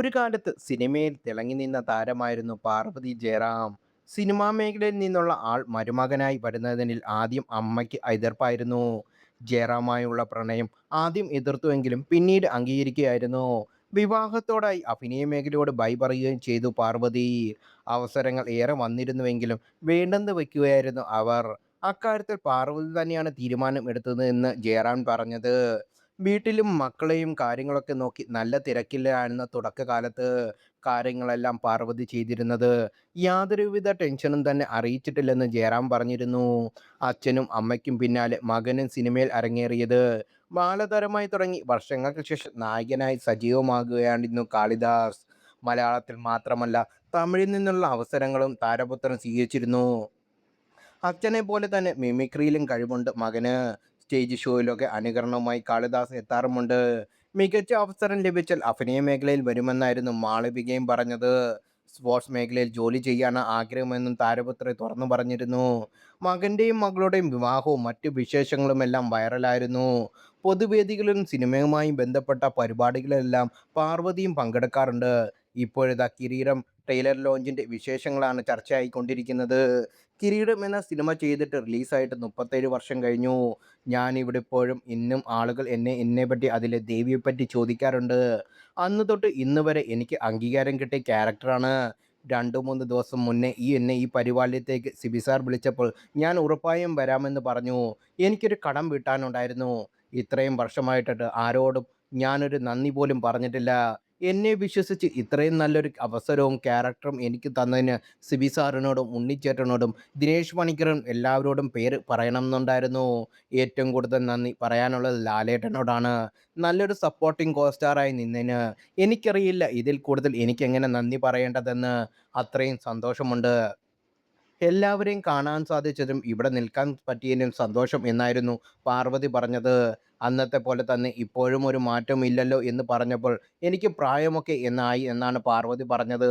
ഒരു കാലത്ത് സിനിമയിൽ തിളങ്ങി നിന്ന താരമായിരുന്നു പാർവതി ജയറാം. സിനിമാ മേഖലയിൽ നിന്നുള്ള ആൾ മരുമകനായി വരുന്നതിൽ ആദ്യം അമ്മയ്ക്ക് എതിർപ്പായിരുന്നു. ജയറാമായുള്ള പ്രണയം ആദ്യം എതിർത്തുവെങ്കിലും പിന്നീട് അംഗീകരിക്കുകയായിരുന്നു. വിവാഹത്തോടായി അഭിനയ മേഖലയോട് ബൈ പറയുകയും ചെയ്തു പാർവതി. അവസരങ്ങൾ ഏറെ വന്നിരുന്നുവെങ്കിലും വേണ്ടെന്ന് വെക്കുകയായിരുന്നു അവർ. അക്കാര്യത്തിൽ പാർവതി തന്നെയാണ് തീരുമാനം എടുത്തത് എന്ന് ജയറാം പറഞ്ഞത്. വീട്ടിലും മക്കളെയും കാര്യങ്ങളൊക്കെ നോക്കി നല്ല തിരക്കിലായിരുന്ന തുടക്കകാലത്ത് കാര്യങ്ങളെല്ലാം പാർവതി ചെയ്തിരുന്നത്. യാതൊരുവിധ ടെൻഷനും തന്നെ അറിയിച്ചിട്ടില്ലെന്ന് ജയറാം പറഞ്ഞിരുന്നു. അച്ഛനും അമ്മയ്ക്കും പിന്നാലെ മകനും സിനിമയിൽ അരങ്ങേറിയത്. ബാലതാരമായി തുടങ്ങി വർഷങ്ങൾക്ക് ശേഷം നായകനായി സജീവമാകുകയായിരുന്നു കാളിദാസ്. മലയാളത്തിൽ മാത്രമല്ല തമിഴിൽ നിന്നുള്ള അവസരങ്ങളും താരപുത്രൻ സ്വീകരിച്ചിരുന്നു. അച്ഛനെ പോലെ തന്നെ മിമിക്രിയിലും കഴിവുണ്ട് മകന്. സ്റ്റേജ് ഷോയിലൊക്കെ അനുകരണവുമായി കാളിദാസ് എത്താറുമുണ്ട്. മികച്ച അവസരം ലഭിച്ചാൽ അഭിനയ മേഖലയിൽ വരുമെന്നായിരുന്നു മാളവികയും പറഞ്ഞത്. സ്പോർട്സ് മേഖലയിൽ ജോലി ചെയ്യാനാണ് ആഗ്രഹമെന്നും താരപുത്രി തുറന്നു പറഞ്ഞിരുന്നു. മകൻ്റെയും മകളുടെയും വിവാഹവും മറ്റു വിശേഷങ്ങളുമെല്ലാം വൈറലായിരുന്നു. പൊതുവേദികളിലും സിനിമയുമായി ബന്ധപ്പെട്ട പരിപാടികളിലെല്ലാം പാർവതിയും പങ്കെടുക്കാറുണ്ട്. ഇപ്പോഴിതാ കിരീടം ട്രെയിലർ ലോഞ്ചിൻ്റെ വിശേഷങ്ങളാണ് ചർച്ചയായിക്കൊണ്ടിരിക്കുന്നത്. കിരീടം എന്ന സിനിമ ചെയ്തിട്ട് റിലീസായിട്ട് 37 വർഷം കഴിഞ്ഞു. ഞാനിവിടെ ഇപ്പോഴും ഇന്നും ആളുകൾ എന്നെപ്പറ്റി അതിലെ ദേവിയെപ്പറ്റി ചോദിക്കാറുണ്ട്. അന്ന് തൊട്ട് ഇന്ന് വരെ എനിക്ക് അംഗീകാരം കിട്ടിയ ക്യാരക്ടറാണ്. 2-3 ദിവസം മുന്നേ എന്നെ ഈ പരിപാടിയത്തേക്ക് സിബി സാർ വിളിച്ചപ്പോൾ ഞാൻ ഉറപ്പായും വരാമെന്ന് പറഞ്ഞു. എനിക്കൊരു കടം വീട്ടാനുണ്ടായിരുന്നു. ഇത്രയും വർഷമായിട്ട് ആരോടും ഞാനൊരു നന്ദി പോലും പറഞ്ഞിട്ടില്ല. എന്നെ വിശ്വസിച്ച് ഇത്രയും നല്ലൊരു അവസരവും ക്യാരക്ടറും എനിക്ക് തന്നതിന് സിബി സാറിനോടും ഉണ്ണിച്ചേട്ടനോടും ദിനേശ് പണിക്കറും എല്ലാവരോടും പേര് പറയണമെന്നുണ്ടായിരുന്നു. ഏറ്റവും കൂടുതൽ നന്ദി പറയാനുള്ളത് ലാലേട്ടനോടാണ്. നല്ലൊരു സപ്പോർട്ടിംഗ് കോ സ്റ്റാറായി നിന്നതിന്. എനിക്കറിയില്ല ഇതിൽ കൂടുതൽ എനിക്കെങ്ങനെ നന്ദി പറയേണ്ടതെന്ന്. അത്രയും സന്തോഷമുണ്ട്. എല്ലാവരെയും കാണാൻ സാധിച്ചതും ഇവിടെ നിൽക്കാൻ പറ്റിയതിലും സന്തോഷം എന്നായിരുന്നു പാർവതി പറഞ്ഞത്. അന്നത്തെ പോലെ തന്നെ ഇപ്പോഴും ഒരു മാറ്റവും ഇല്ലല്ലോ എന്ന് പറഞ്ഞപ്പോൾ എനിക്ക് പ്രായമൊക്കെ എന്നായി എന്നാണ് പാർവതി പറഞ്ഞത്.